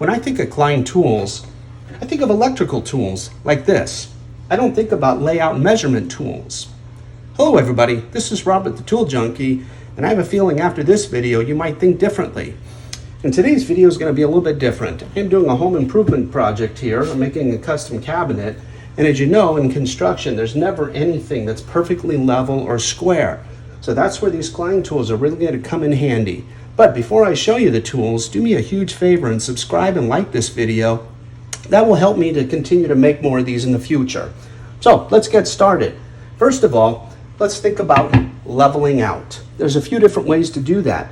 When I think of Klein Tools, I think of electrical tools like this. I don't think about layout and measurement tools. Hello everybody, this is Robert the Tool Junkie, and I have a feeling after this video you might think differently. And today's video is going to be a little bit different. I'm doing a home improvement project here. I'm making a custom cabinet, and as you know, in construction there's never anything that's perfectly level or square. So that's where these Klein tools are really going to come in handy. But before I show you the tools, do me a huge favor and subscribe and like this video. That will help me to continue to make more of these in the future. So let's get started. First of all, let's think about leveling out. There's a few different ways to do that.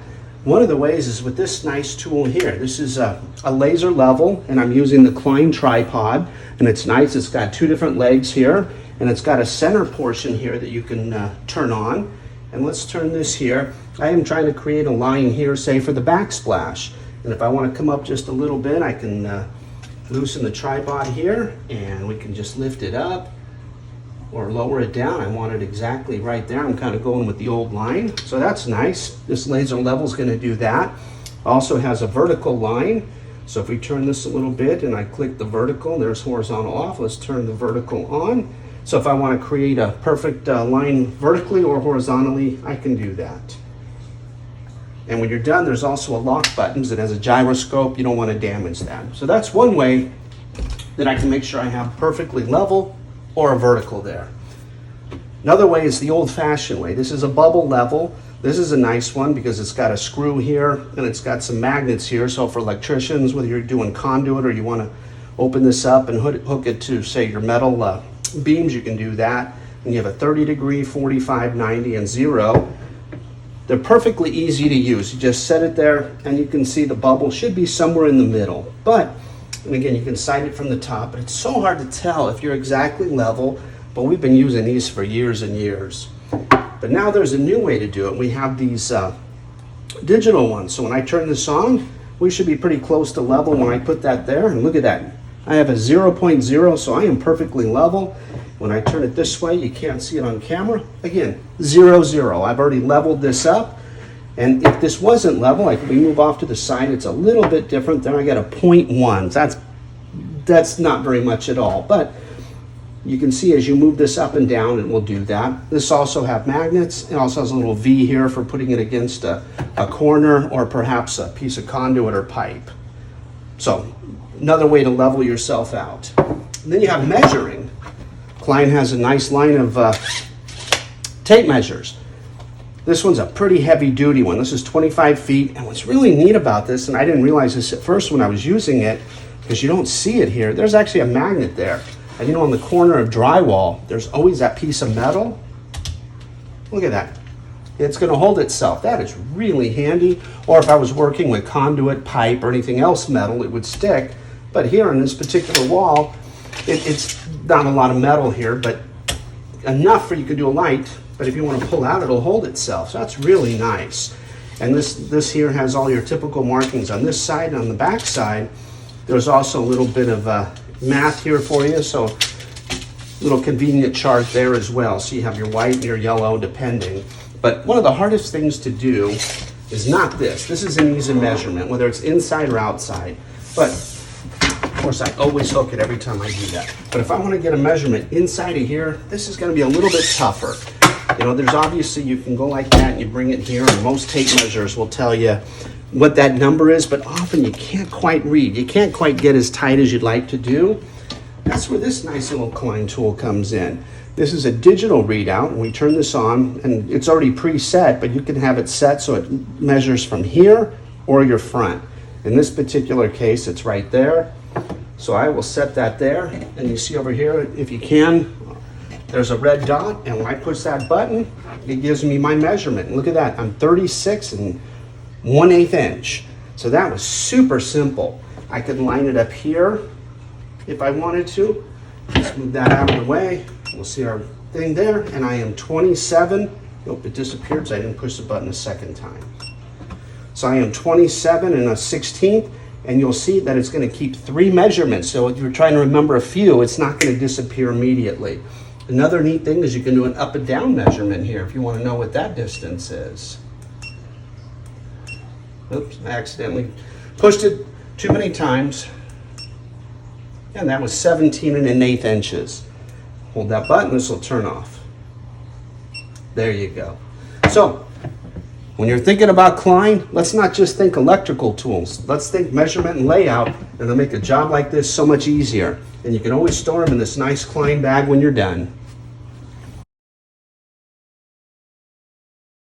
One of the ways is with this nice tool here. This is a laser level, and I'm using the Klein tripod, and it's nice. It's got two different legs here, and it's got a center portion here that you can turn on. And let's turn this here. I am trying to create a line here, say for the backsplash. And if I want to come up just a little bit, I can loosen the tripod here, and we can just lift it up or lower it down. I want it exactly right there. I'm kind of going with the old line. So that's nice. This laser level is going to do that. Also has a vertical line. So if we turn this a little bit and I click the vertical, there's horizontal off. Let's turn the vertical on. So if I want to create a perfect line vertically or horizontally, I can do that. And when you're done, there's also a lock button that has a gyroscope. You don't want to damage that. So that's one way that I can make sure I have perfectly level or a vertical there. Another way is the old-fashioned way. This is a bubble level. This is a nice one because it's got a screw here and it's got some magnets here. So for electricians, whether you're doing conduit or you want to open this up and hook it to, say, your metal beams, you can do that. And you have a 30 degree, 45, 90, and 0. They're perfectly easy to use. You just set it there and you can see the bubble should be somewhere in the middle. And again, you can sight it from the top, but it's so hard to tell if you're exactly level, but we've been using these for years and years. But now there's a new way to do it. We have these digital ones. So when I turn this on, we should be pretty close to level when I put that there. And look at that. I have a 0.0, so I am perfectly level. When I turn it this way, you can't see it on camera. Again, 0, 0. I've already leveled this up. And if this wasn't level, like we move off to the side, it's a little bit different. Then I got a 0.1. That's not very much at all. But you can see as you move this up and down, it will do that. This also have magnets. It also has a little V here for putting it against a corner or perhaps a piece of conduit or pipe. So another way to level yourself out. And then you have measuring. Klein has a nice line of tape measures. This one's a pretty heavy duty one. This is 25 feet. And what's really neat about this, and I didn't realize this at first when I was using it, because you don't see it here, there's actually a magnet there. And you know, on the corner of drywall, there's always that piece of metal. Look at that. It's going to hold itself. That is really handy. Or if I was working with conduit, pipe, or anything else metal, it would stick. But here on this particular wall, it's not a lot of metal here, but enough for you could do a light. But if you want to pull out, it'll hold itself. So that's really nice. And this here has all your typical markings on this side. On the back side, there's also a little bit of math here for you. So little convenient chart there as well. So you have your white and your yellow depending. But one of the hardest things to do is not this. This is an easy measurement, whether it's inside or outside. But of course, I always hook it every time I do that. But if I want to get a measurement inside of here, this is going to be a little bit tougher. You know, there's obviously, you can go like that and you bring it here, and most tape measures will tell you what that number is, but often you can't quite read. You can't quite get as tight as you'd like to do. That's where this nice little Klein tool comes in. This is a digital readout, and we turn this on, and it's already preset, but you can have it set so it measures from here or your front. In this particular case, it's right there. So I will set that there, and you see over here, if you can, there's a red dot, and when I push that button, it gives me my measurement. And look at that, I'm 36 1/8 inch. So that was super simple. I could line it up here if I wanted to. Let's move that out of the way. We'll see our thing there, and I am 27. Nope, it disappeared, so I didn't push the button a second time. So I am 27 1/16, and you'll see that it's going to keep 3 measurements. So if you're trying to remember a few, it's not going to disappear immediately. Another neat thing is you can do an up and down measurement here if you want to know what that distance is. Oops, I accidentally pushed it too many times. And that was 17 1/8 inches. Hold that button, this will turn off. There you go. So, when you're thinking about Klein, let's not just think electrical tools. Let's think measurement and layout, and it'll make a job like this so much easier. And you can always store them in this nice Klein bag when you're done.